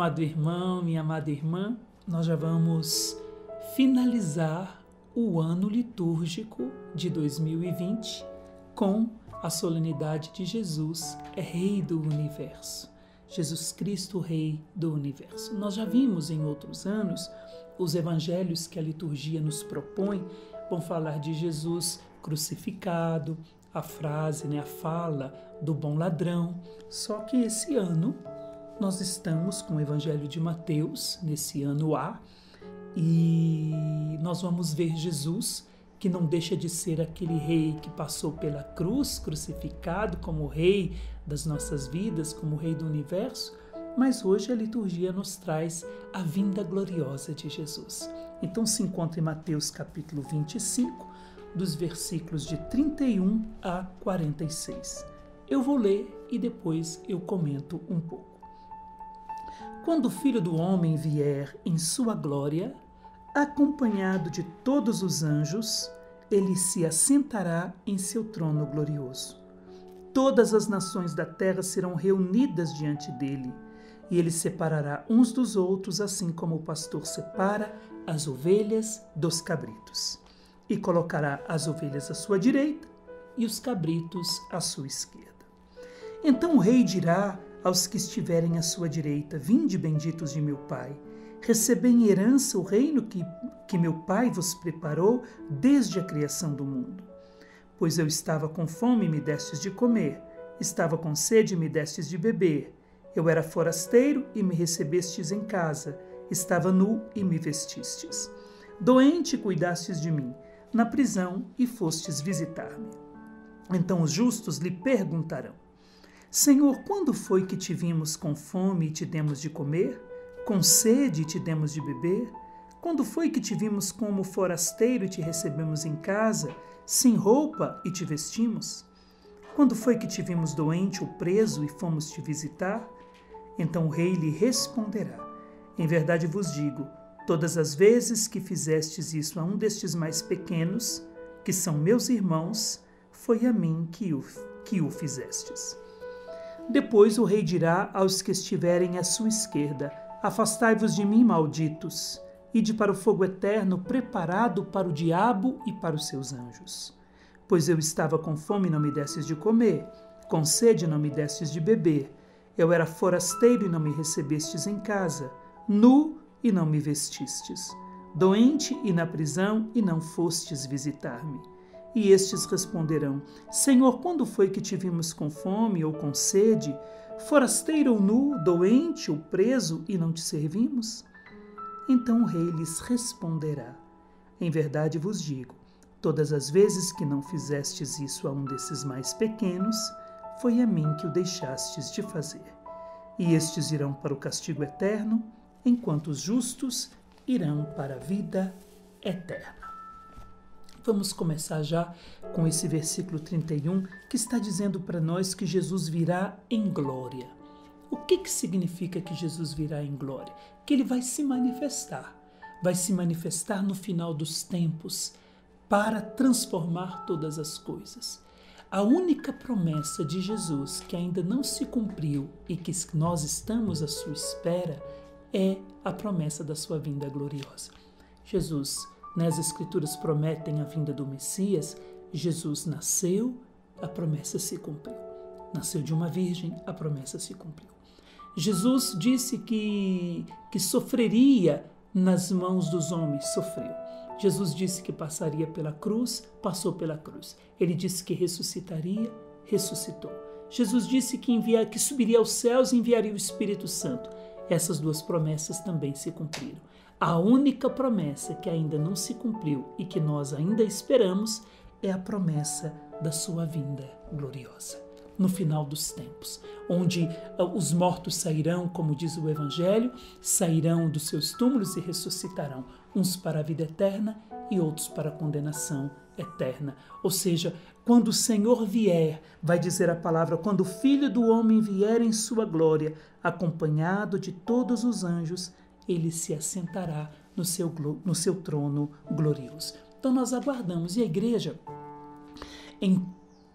amado irmão, minha amada irmã, nós já vamos finalizar o ano litúrgico de 2020 com a solenidade de Jesus, Rei do Universo. Jesus Cristo, Rei do Universo. Nós já vimos em outros anos os evangelhos que a liturgia nos propõe, vão falar de Jesus crucificado, a frase, a fala do bom ladrão. Só que esse ano nós estamos com o Evangelho de Mateus, nesse ano A, e nós vamos ver Jesus, que não deixa de ser aquele rei que passou pela cruz, crucificado como rei das nossas vidas, como rei do universo, mas hoje a liturgia nos traz a vinda gloriosa de Jesus. Então se encontra em Mateus capítulo 25, dos versículos de 31 a 46. Eu vou ler e depois eu comento um pouco. Quando o Filho do Homem vier em sua glória, acompanhado de todos os anjos, ele se assentará em seu trono glorioso. Todas as nações da terra serão reunidas diante dele, e ele separará uns dos outros, assim como o pastor separa as ovelhas dos cabritos. E colocará as ovelhas à sua direita e os cabritos à sua esquerda. Então o rei dirá aos que estiverem à sua direita: vinde, benditos de meu Pai, recebei em herança o reino que meu Pai vos preparou desde a criação do mundo. Pois eu estava com fome e me destes de comer, estava com sede e me destes de beber, eu era forasteiro e me recebestes em casa, estava nu e me vestistes, doente e cuidastes de mim, na prisão e fostes visitar-me. Então os justos lhe perguntarão: Senhor, quando foi que te vimos com fome e te demos de comer? Com sede e te demos de beber? Quando foi que te vimos como forasteiro e te recebemos em casa, sem roupa e te vestimos? Quando foi que te vimos doente ou preso e fomos te visitar? Então o rei lhe responderá: em verdade vos digo, todas as vezes que fizestes isso a um destes mais pequenos, que são meus irmãos, foi a mim que o fizestes. Depois o rei dirá aos que estiverem à sua esquerda: afastai-vos de mim, malditos, ide para o fogo eterno preparado para o diabo e para os seus anjos. Pois eu estava com fome e não me destes de comer, com sede e não me destes de beber, eu era forasteiro e não me recebestes em casa, nu e não me vestistes, doente e na prisão e não fostes visitar-me. E estes responderão: Senhor, quando foi que te vimos com fome ou com sede, forasteiro ou nu, doente ou preso e não te servimos? Então o rei lhes responderá: em verdade vos digo, todas as vezes que não fizestes isso a um desses mais pequenos, foi a mim que o deixastes de fazer. E estes irão para o castigo eterno, enquanto os justos irão para a vida eterna. Vamos começar já com esse versículo 31, que está dizendo para nós que Jesus virá em glória. O que significa que Jesus virá em glória? Que ele vai se manifestar no final dos tempos, para transformar todas as coisas. A única promessa de Jesus que ainda não se cumpriu e que nós estamos à sua espera é a promessa da sua vinda gloriosa. Jesus, as Escrituras prometem a vinda do Messias. Jesus nasceu, a promessa se cumpriu. Nasceu de uma virgem, a promessa se cumpriu. Jesus disse que sofreria nas mãos dos homens, sofreu. Jesus disse que passaria pela cruz, passou pela cruz. Ele disse que ressuscitaria, ressuscitou. Jesus disse que subiria aos céus e enviaria o Espírito Santo. Essas duas promessas também se cumpriram. A única promessa que ainda não se cumpriu e que nós ainda esperamos é a promessa da sua vinda gloriosa, no final dos tempos, onde os mortos sairão, como diz o Evangelho, sairão dos seus túmulos e ressuscitarão, uns para a vida eterna e outros para a condenação eterna. Ou seja, quando o Senhor vier, vai dizer a palavra, quando o Filho do Homem vier em sua glória, acompanhado de todos os anjos, ele se assentará no seu trono glorioso. Então nós aguardamos. E a igreja, em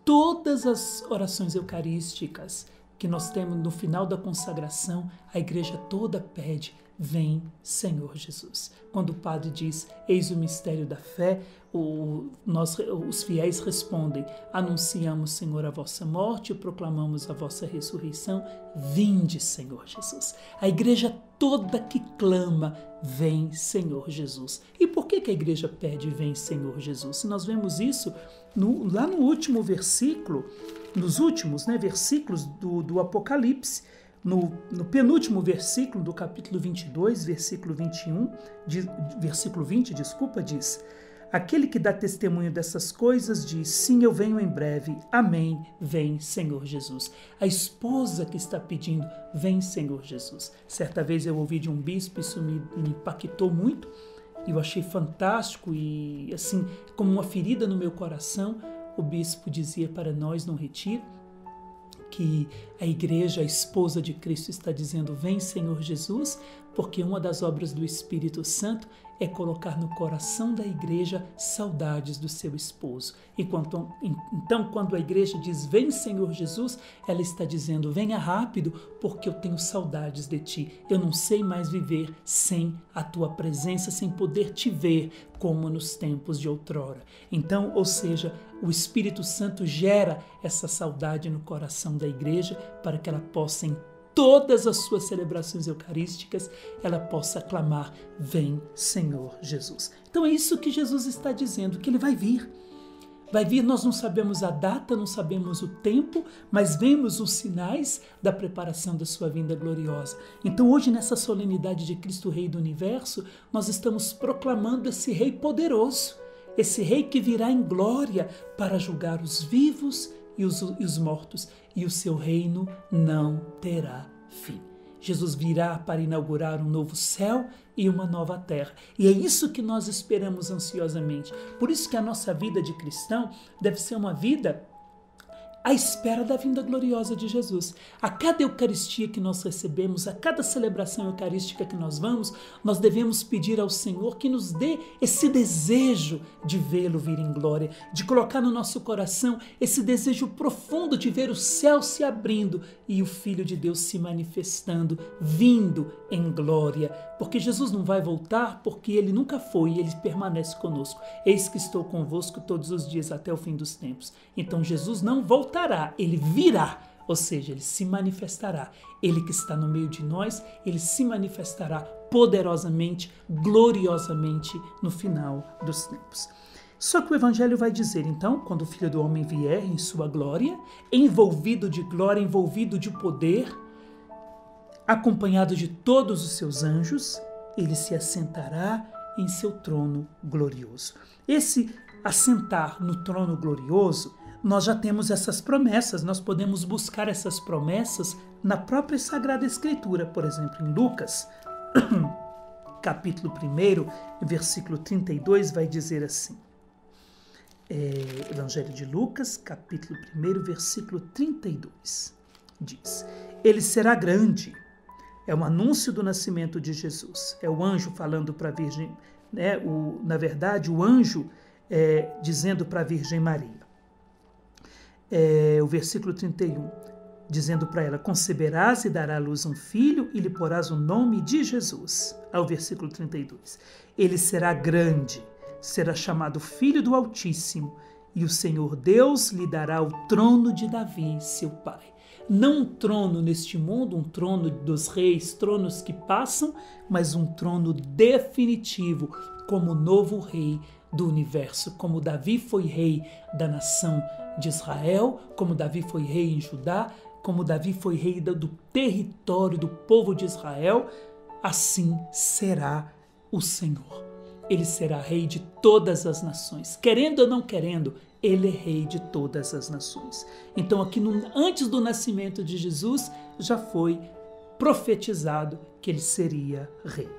todas as orações eucarísticas, que nós temos no final da consagração, a igreja toda pede: vem, Senhor Jesus. Quando o padre diz, eis o mistério da fé, os fiéis respondem: anunciamos, Senhor, a vossa morte e proclamamos a vossa ressurreição. Vinde, Senhor Jesus. A igreja toda que clama: vem, Senhor Jesus. E por que a igreja pede: vem, Senhor Jesus? Nós vemos isso lá no último versículo, nos últimos versículos do Apocalipse. No penúltimo versículo do capítulo 22, versículo 20, diz: aquele que dá testemunho dessas coisas diz: sim, eu venho em breve. Amém. Vem, Senhor Jesus. A esposa que está pedindo: vem, Senhor Jesus. Certa vez eu ouvi de um bispo, isso me impactou muito, e eu achei fantástico e assim, como uma ferida no meu coração. O bispo dizia para nós no retiro que a igreja, a esposa de Cristo, está dizendo: vem, Senhor Jesus, porque uma das obras do Espírito Santo é colocar no coração da igreja saudades do seu esposo. Então, quando a igreja diz: vem, Senhor Jesus, ela está dizendo: venha rápido, porque eu tenho saudades de ti. Eu não sei mais viver sem a tua presença, sem poder te ver como nos tempos de outrora. Então, ou seja, o Espírito Santo gera essa saudade no coração da igreja para que ela possa, em todas as suas celebrações eucarísticas, ela possa clamar: vem, Senhor Jesus. Então é isso que Jesus está dizendo, que ele vai vir. Vai vir, nós não sabemos a data, não sabemos o tempo, mas vemos os sinais da preparação da sua vinda gloriosa. Então hoje, nessa solenidade de Cristo Rei do Universo, nós estamos proclamando esse Rei poderoso, esse Rei que virá em glória para julgar os vivos e os mortos, e o seu reino não terá fim. Jesus virá para inaugurar um novo céu e uma nova terra. E é isso que nós esperamos ansiosamente. Por isso que a nossa vida de cristão deve ser uma vida à espera da vinda gloriosa de Jesus. A cada Eucaristia que nós recebemos, a cada celebração eucarística que nós vamos, nós devemos pedir ao Senhor que nos dê esse desejo de vê-lo vir em glória, de colocar no nosso coração esse desejo profundo de ver o céu se abrindo e o Filho de Deus se manifestando, vindo em glória. Porque Jesus não vai voltar, porque ele nunca foi e ele permanece conosco. Eis que estou convosco todos os dias até o fim dos tempos. Então Jesus não voltará, ele virá, ou seja, ele se manifestará. Ele que está no meio de nós, ele se manifestará poderosamente, gloriosamente no final dos tempos. Só que o Evangelho vai dizer, então, quando o Filho do Homem vier em sua glória, envolvido de glória, envolvido de poder, acompanhado de todos os seus anjos, ele se assentará em seu trono glorioso. Esse assentar no trono glorioso, nós já temos essas promessas, nós podemos buscar essas promessas na própria Sagrada Escritura. Por exemplo, em Lucas, capítulo 1, versículo 32, vai dizer assim, Evangelho de Lucas, capítulo 1, versículo 32, diz: ele será grande. É um anúncio do nascimento de Jesus. É o anjo falando para a Virgem, na verdade, o anjo dizendo para a Virgem Maria. O versículo 31, dizendo para ela: conceberás e dará à luz um filho e lhe porás o nome de Jesus. Ao versículo 32, ele será grande, será chamado Filho do Altíssimo, e o Senhor Deus lhe dará o trono de Davi, seu pai. Não um trono neste mundo, um trono dos reis, tronos que passam, mas um trono definitivo, como novo rei do universo. Como Davi foi rei da nação de Israel, como Davi foi rei em Judá, como Davi foi rei do território do povo de Israel, assim será o Senhor. Ele será rei de todas as nações. Querendo ou não querendo, ele é rei de todas as nações. Então aqui antes do nascimento de Jesus, já foi profetizado que ele seria rei.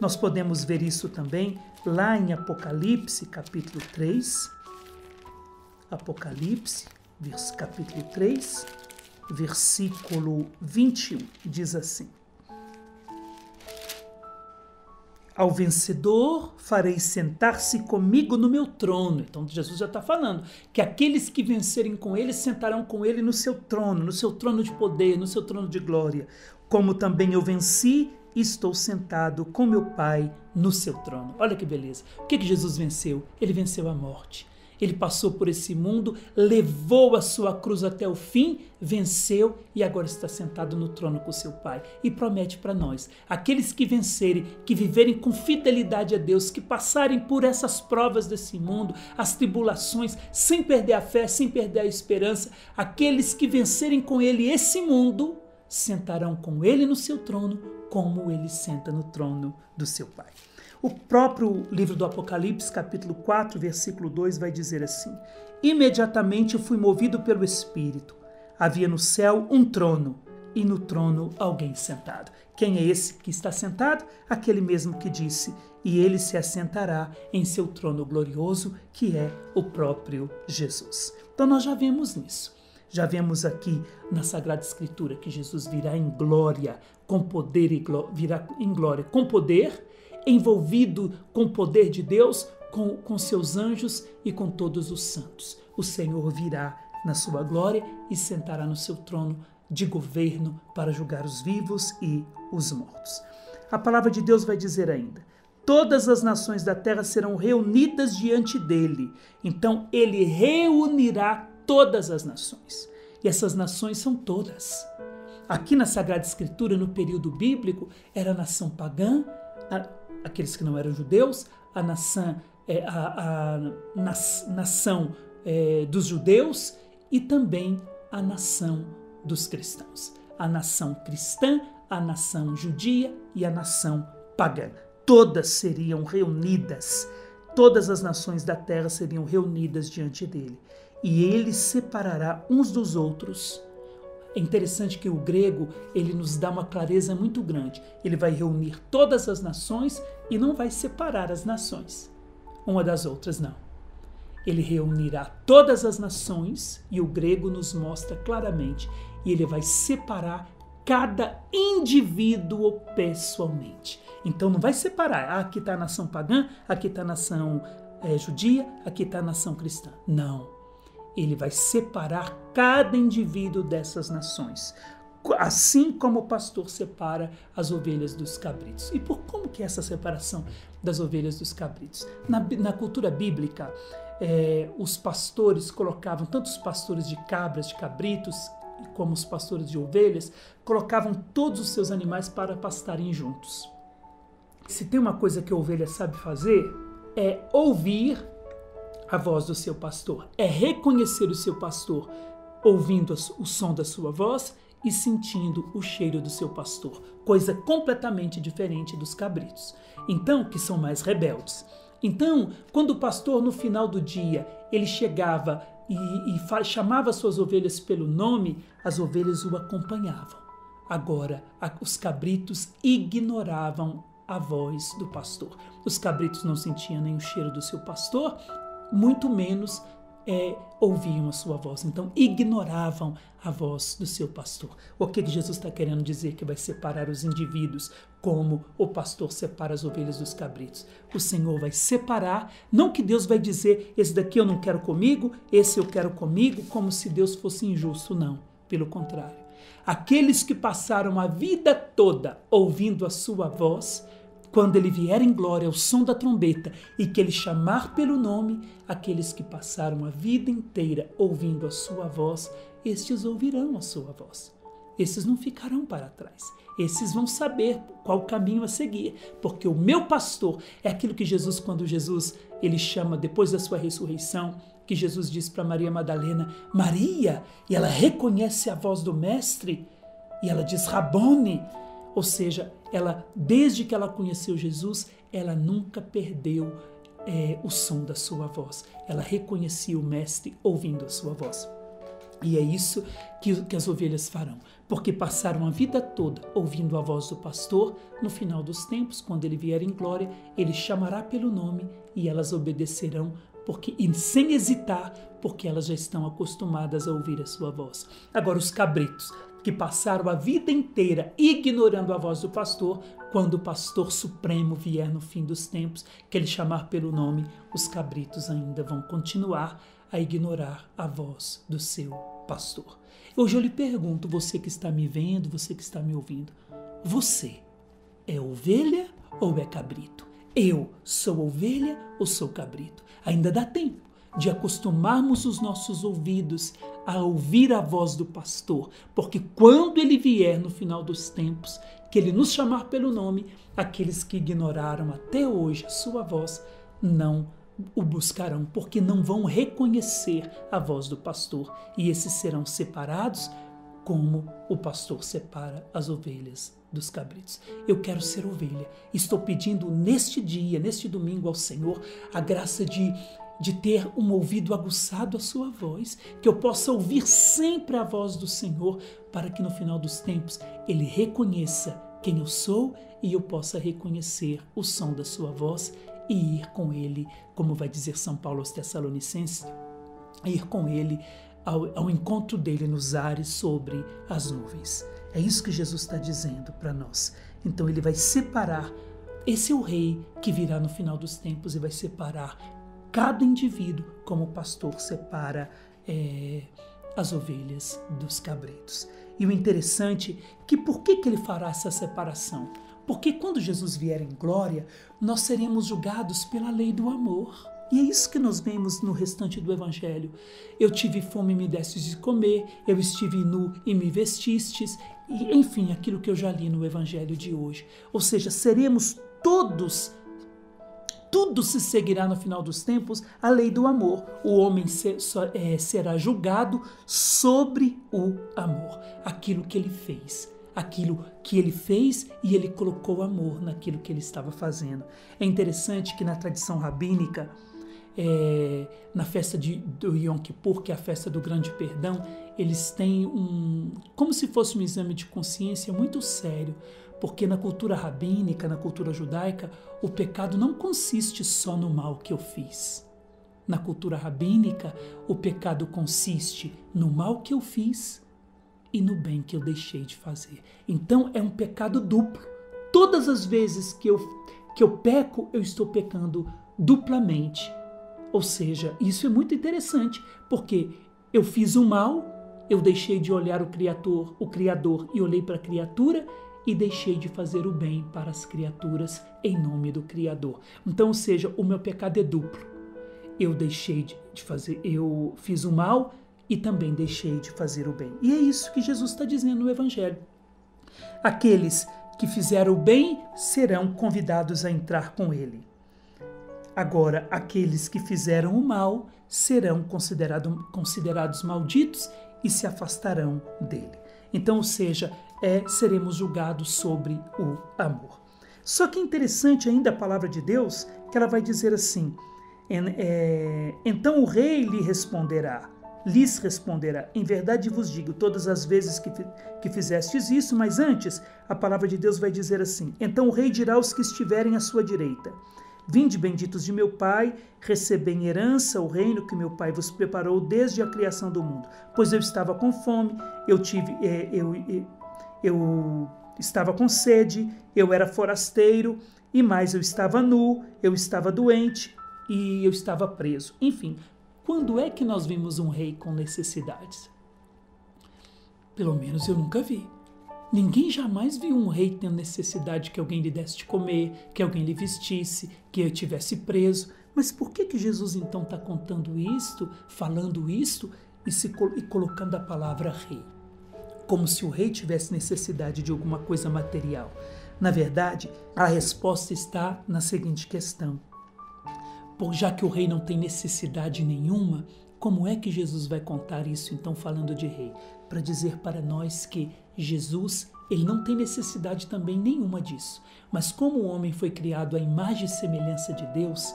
Nós podemos ver isso também lá em Apocalipse, capítulo 3. Apocalipse, capítulo 3, versículo 21, diz assim: ao vencedor farei sentar-se comigo no meu trono. Então Jesus já está falando que aqueles que vencerem com ele sentarão com ele no seu trono de poder, no seu trono de glória. Como também eu venci e estou sentado com meu Pai no seu trono. Olha que beleza. O que Jesus venceu? Ele venceu a morte. Ele passou por esse mundo, levou a sua cruz até o fim, venceu e agora está sentado no trono com seu Pai. E promete para nós, aqueles que vencerem, que viverem com fidelidade a Deus, que passarem por essas provas desse mundo, as tribulações, sem perder a fé, sem perder a esperança, aqueles que vencerem com Ele esse mundo, sentarão com Ele no seu trono, como Ele senta no trono do seu Pai. O próprio livro do Apocalipse, capítulo 4, versículo 2, vai dizer assim: imediatamente eu fui movido pelo Espírito. Havia no céu um trono, e no trono alguém sentado. Quem é esse que está sentado? Aquele mesmo que disse: e ele se assentará em seu trono glorioso, que é o próprio Jesus. Então nós já vemos nisso. Já vemos aqui na Sagrada Escritura que Jesus virá em glória, com poder e virá em glória, com poder, envolvido com o poder de Deus, com seus anjos e com todos os santos. O Senhor virá na sua glória e sentará no seu trono de governo para julgar os vivos e os mortos. A palavra de Deus vai dizer ainda: todas as nações da terra serão reunidas diante dele. Então ele reunirá todas as nações. E essas nações são todas. Aqui na Sagrada Escritura, no período bíblico, era a nação pagã, aqueles que não eram judeus, a nação dos judeus e também a nação dos cristãos. A nação cristã, a nação judia e a nação pagã. Todas seriam reunidas, todas as nações da terra seriam reunidas diante dele. E ele separará uns dos outros. É interessante que o grego, ele nos dá uma clareza muito grande. Ele vai reunir todas as nações e não vai separar as nações uma das outras, não. Ele reunirá todas as nações e o grego nos mostra claramente. E ele vai separar cada indivíduo pessoalmente. Então não vai separar, aqui está a nação pagã, aqui está a nação judia, aqui está a nação cristã. Não. Ele vai separar cada indivíduo dessas nações, assim como o pastor separa as ovelhas dos cabritos. E como que é essa separação das ovelhas dos cabritos? Na cultura bíblica, os pastores colocavam, tanto os pastores de cabras, de cabritos, como os pastores de ovelhas, colocavam todos os seus animais para pastarem juntos. Se tem uma coisa que a ovelha sabe fazer, é ouvir a voz do seu pastor, é reconhecer o seu pastor, ouvindo o som da sua voz e sentindo o cheiro do seu pastor, coisa completamente diferente dos cabritos, então, que são mais rebeldes. Então, quando o pastor no final do dia, ele chegava e chamava suas ovelhas pelo nome, as ovelhas o acompanhavam. Agora, os cabritos ignoravam a voz do pastor. Os cabritos não sentiam nem o cheiro do seu pastor, muito menos ouviam a sua voz. Então, ignoravam a voz do seu pastor. O que Jesus está querendo dizer que vai separar os indivíduos, como o pastor separa as ovelhas dos cabritos? O Senhor vai separar, não que Deus vai dizer, esse daqui eu não quero comigo, esse eu quero comigo, como se Deus fosse injusto, não. Pelo contrário. Aqueles que passaram a vida toda ouvindo a sua voz, quando ele vier em glória ao som da trombeta e que ele chamar pelo nome, aqueles que passaram a vida inteira ouvindo a sua voz, estes ouvirão a sua voz. Esses não ficarão para trás. Esses vão saber qual caminho a seguir, porque o meu pastor é aquilo que Jesus, quando Jesus ele chama depois da sua ressurreição, que Jesus diz para Maria Madalena, Maria, e ela reconhece a voz do mestre, e ela diz Rabone, ou seja, ela, desde que ela conheceu Jesus, ela nunca perdeu o som da sua voz. Ela reconhecia o mestre ouvindo a sua voz. E é isso que as ovelhas farão, porque passaram a vida toda ouvindo a voz do pastor. No final dos tempos, quando ele vier em glória, ele chamará pelo nome e elas obedecerão, e sem hesitar, porque elas já estão acostumadas a ouvir a sua voz. Agora, os cabritos, que passaram a vida inteira ignorando a voz do pastor, quando o pastor supremo vier no fim dos tempos, que ele chamar pelo nome, os cabritos ainda vão continuar a ignorar a voz do seu pastor. Hoje eu lhe pergunto, você que está me vendo, você que está me ouvindo, você é ovelha ou é cabrito? Eu sou ovelha ou sou cabrito? Ainda dá tempo de acostumarmos os nossos ouvidos a ouvir a voz do pastor, porque quando ele vier no final dos tempos, que ele nos chamar pelo nome, aqueles que ignoraram até hoje a sua voz não o buscarão, porque não vão reconhecer a voz do pastor, e esses serão separados como o pastor separa as ovelhas dos cabritos. Eu quero ser ovelha. Estou pedindo neste dia, neste domingo ao Senhor, a graça de ter um ouvido aguçado à sua voz, que eu possa ouvir sempre a voz do Senhor, para que no final dos tempos Ele reconheça quem eu sou e eu possa reconhecer o som da sua voz e ir com Ele, como vai dizer São Paulo aos Tessalonicenses, ir com Ele ao encontro dele nos ares sobre as nuvens. É isso que Jesus está dizendo para nós. Então Ele vai separar, esse é o rei que virá no final dos tempos e vai separar cada indivíduo como o pastor separa as ovelhas dos cabritos. E o interessante é que por que ele fará essa separação? Porque quando Jesus vier em glória, nós seremos julgados pela lei do amor. E é isso que nós vemos no restante do Evangelho. Eu tive fome e me destes de comer, eu estive nu e me vestistes, e, enfim, aquilo que eu já li no Evangelho de hoje. Ou seja, seremos todos, tudo se seguirá no final dos tempos, a lei do amor. O homem será julgado sobre o amor, aquilo que ele fez. Aquilo que ele fez e ele colocou amor naquilo que ele estava fazendo. É interessante que na tradição rabínica, na festa do Yom Kippur, que é a festa do Grande Perdão, eles têm como se fosse um exame de consciência muito sério, porque na cultura rabínica, na cultura judaica, o pecado não consiste só no mal que eu fiz. Na cultura rabínica, o pecado consiste no mal que eu fiz e no bem que eu deixei de fazer. Então é um pecado duplo. Todas as vezes que eu peco, eu estou pecando duplamente. Ou seja, isso é muito interessante, porque eu fiz o mal, eu deixei de olhar o Criador e olhei para a criatura e deixei de fazer o bem para as criaturas em nome do Criador. Então, ou seja, o meu pecado é duplo. Eu deixei de fazer, eu fiz o mal e também deixei de fazer o bem. E é isso que Jesus está dizendo no Evangelho. Aqueles que fizeram o bem serão convidados a entrar com Ele. Agora, aqueles que fizeram o mal serão considerados malditos e se afastarão dele. Então, ou seja, seremos julgados sobre o amor. Só que é interessante ainda a palavra de Deus, que ela vai dizer assim, então o rei lhes responderá, em verdade vos digo, todas as vezes que fizestes isso, mas antes a palavra de Deus vai dizer assim, então o rei dirá aos que estiverem à sua direita, vinde benditos de meu Pai, recebei em herança o reino que meu Pai vos preparou desde a criação do mundo. Pois eu estava com fome, eu estava com sede, eu era forasteiro, e mais eu estava nu, eu estava doente e eu estava preso. Enfim, quando é que nós vimos um rei com necessidades? Pelo menos eu nunca vi. Ninguém jamais viu um rei tendo necessidade que alguém lhe desse de comer, que alguém lhe vestisse, que eu tivesse preso. Mas por que Jesus então está contando isto, falando isto e colocando a palavra rei? Como se o rei tivesse necessidade de alguma coisa material. Na verdade, a resposta está na seguinte questão. Já que o rei não tem necessidade nenhuma, como é que Jesus vai contar isso então falando de rei? Para dizer para nós que Jesus, ele não tem necessidade também nenhuma disso. Mas como o homem foi criado à imagem e semelhança de Deus,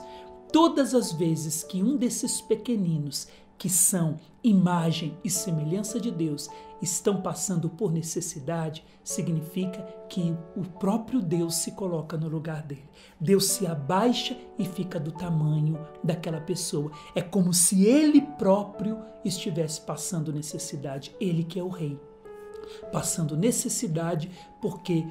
todas as vezes que um desses pequeninos, que são imagem e semelhança de Deus, estão passando por necessidade, significa que o próprio Deus se coloca no lugar dele. Deus se abaixa e fica do tamanho daquela pessoa. É como se ele próprio estivesse passando necessidade, ele que é o rei. passando necessidade, porque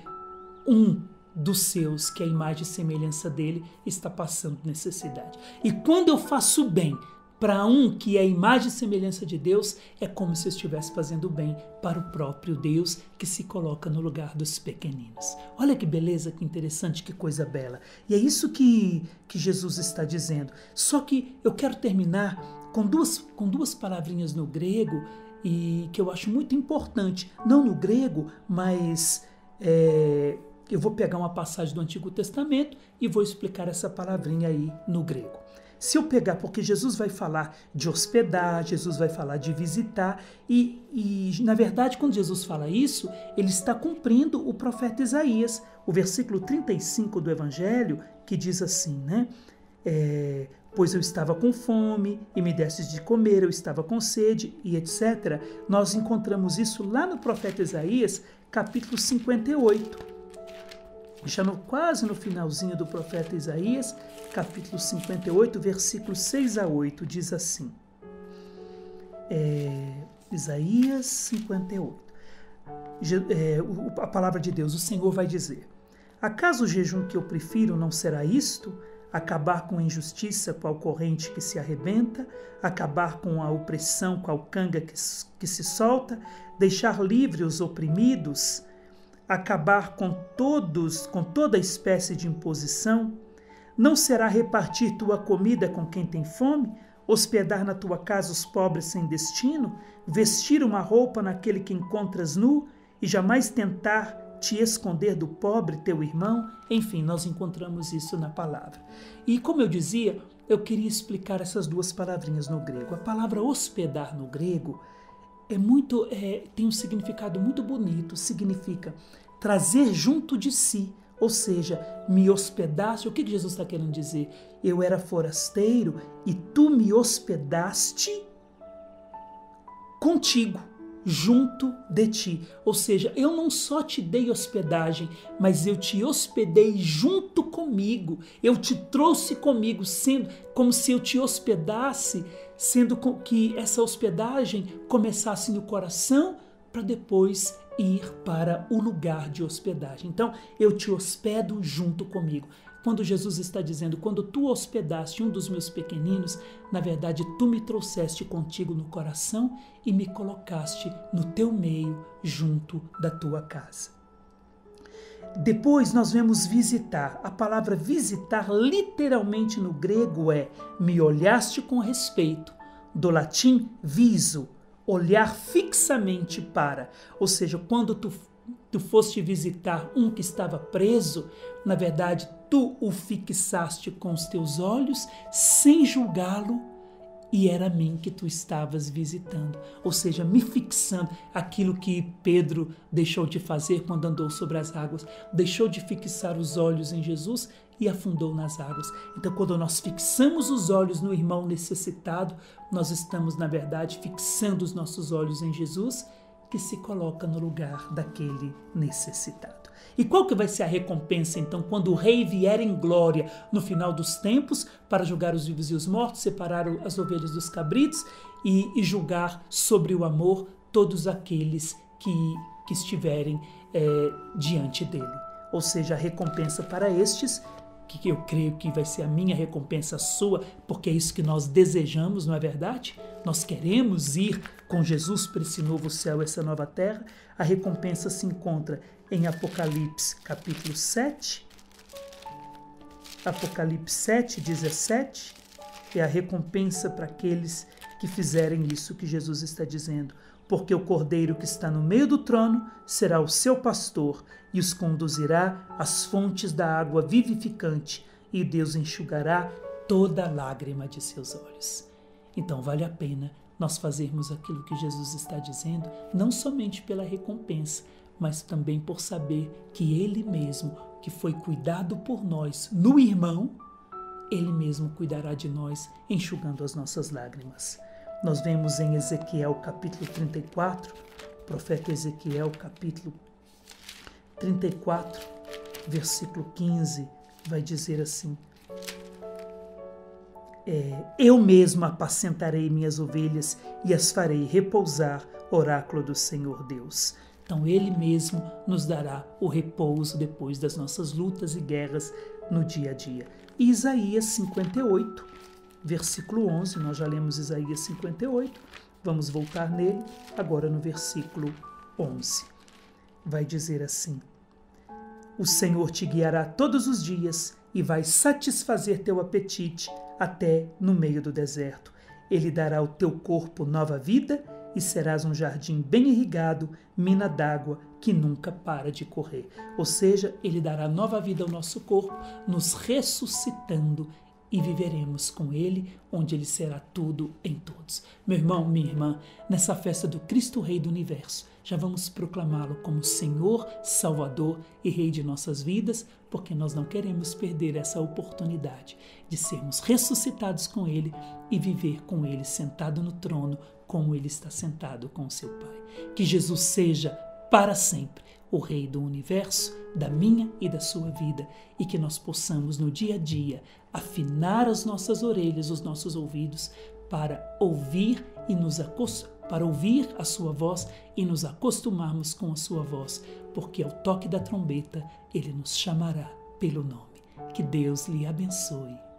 um dos seus, que é a imagem e semelhança dele, está passando necessidade. E quando eu faço bem para um que é a imagem e semelhança de Deus, é como se eu estivesse fazendo bem para o próprio Deus que se coloca no lugar dos pequeninos. Olha que beleza, que interessante, que coisa bela. E é isso que Jesus está dizendo. Só que eu quero terminar com duas palavrinhas no grego e que eu acho muito importante. Não no grego, mas eu vou pegar uma passagem do Antigo Testamento e vou explicar essa palavrinha aí no grego. Se eu pegar, porque Jesus vai falar de hospedar, Jesus vai falar de visitar, e na verdade, quando Jesus fala isso, ele está cumprindo o profeta Isaías, o versículo 35 do Evangelho, que diz assim, né? Pois eu estava com fome e me destes de comer, eu estava com sede e etc. Nós encontramos isso lá no profeta Isaías, capítulo 58. Já quase no finalzinho do profeta Isaías, capítulo 58, versículos 6 a 8, diz assim, Isaías 58, a palavra de Deus, o Senhor vai dizer, acaso o jejum que eu prefiro não será isto? Acabar com a injustiça, qual corrente que se arrebenta, acabar com a opressão, qual canga que se solta, deixar livre os oprimidos, acabar com toda espécie de imposição? Não será repartir tua comida com quem tem fome? Hospedar na tua casa os pobres sem destino? Vestir uma roupa naquele que encontras nu? E jamais tentar te esconder do pobre, teu irmão? Enfim, nós encontramos isso na palavra. E como eu dizia, eu queria explicar essas duas palavrinhas no grego. A palavra hospedar no grego tem um significado muito bonito, significa trazer junto de si, ou seja, me hospedaste. O que Jesus está querendo dizer? Eu era forasteiro e tu me hospedaste contigo, junto de ti. Ou seja, eu não só te dei hospedagem, mas eu te hospedei junto comigo. Eu te trouxe comigo, sendo como se eu te hospedasse, sendo que essa hospedagem começasse no coração para depois ir para o lugar de hospedagem. Então, eu te hospedo junto comigo. Quando Jesus está dizendo, quando tu hospedaste um dos meus pequeninos, na verdade, tu me trouxeste contigo no coração e me colocaste no teu meio, junto da tua casa. Depois nós vemos visitar. A palavra visitar, literalmente no grego, é me olhaste com respeito. Do latim, viso, olhar fixamente para. Ou seja, quando tu foste visitar um que estava preso, na verdade, tu o fixaste com os teus olhos, sem julgá-lo, e era a mim que tu estavas visitando. Ou seja, me fixando, aquilo que Pedro deixou de fazer quando andou sobre as águas, deixou de fixar os olhos em Jesus e afundou nas águas. Então, quando nós fixamos os olhos no irmão necessitado, nós estamos, na verdade, fixando os nossos olhos em Jesus, que se coloca no lugar daquele necessitado. E qual que vai ser a recompensa, então, quando o rei vier em glória no final dos tempos para julgar os vivos e os mortos, separar as ovelhas dos cabritos e julgar sobre o amor todos aqueles que estiverem diante dele? Ou seja, a recompensa para estes, que eu creio que vai ser a minha recompensa, a sua, porque é isso que nós desejamos, não é verdade? Nós queremos ir com Jesus para esse novo céu, essa nova terra. A recompensa se encontra em Apocalipse capítulo 7, Apocalipse 7, 17, é a recompensa para aqueles que fizerem isso que Jesus está dizendo. Porque o cordeiro que está no meio do trono será o seu pastor e os conduzirá às fontes da água vivificante, e Deus enxugará toda lágrima de seus olhos. Então vale a pena nós fazermos aquilo que Jesus está dizendo, não somente pela recompensa, mas também por saber que Ele mesmo, que foi cuidado por nós no irmão, Ele mesmo cuidará de nós, enxugando as nossas lágrimas. Nós vemos em Ezequiel capítulo 34, profeta Ezequiel capítulo 34, versículo 15, vai dizer assim: eu mesmo apacentarei minhas ovelhas e as farei repousar, oráculo do Senhor Deus. Então Ele mesmo nos dará o repouso depois das nossas lutas e guerras no dia a dia. E Isaías 58, versículo 11, nós já lemos Isaías 58, vamos voltar nele agora no versículo 11. Vai dizer assim: o Senhor te guiará todos os dias e vai satisfazer teu apetite até no meio do deserto. Ele dará ao teu corpo nova vida e serás um jardim bem irrigado, mina d'água que nunca para de correr. Ou seja, Ele dará nova vida ao nosso corpo, nos ressuscitando e viveremos com Ele, onde Ele será tudo em todos. Meu irmão, minha irmã, nessa festa do Cristo Rei do Universo, já vamos proclamá-lo como Senhor, Salvador e Rei de nossas vidas, porque nós não queremos perder essa oportunidade de sermos ressuscitados com Ele e viver com Ele sentado no trono, como Ele está sentado com seu Pai. Que Jesus seja para sempre o Rei do Universo, da minha e da sua vida, e que nós possamos no dia a dia afinar as nossas orelhas, os nossos ouvidos, para ouvir para ouvir a sua voz e nos acostumarmos com a sua voz, porque ao toque da trombeta Ele nos chamará pelo nome. Que Deus lhe abençoe.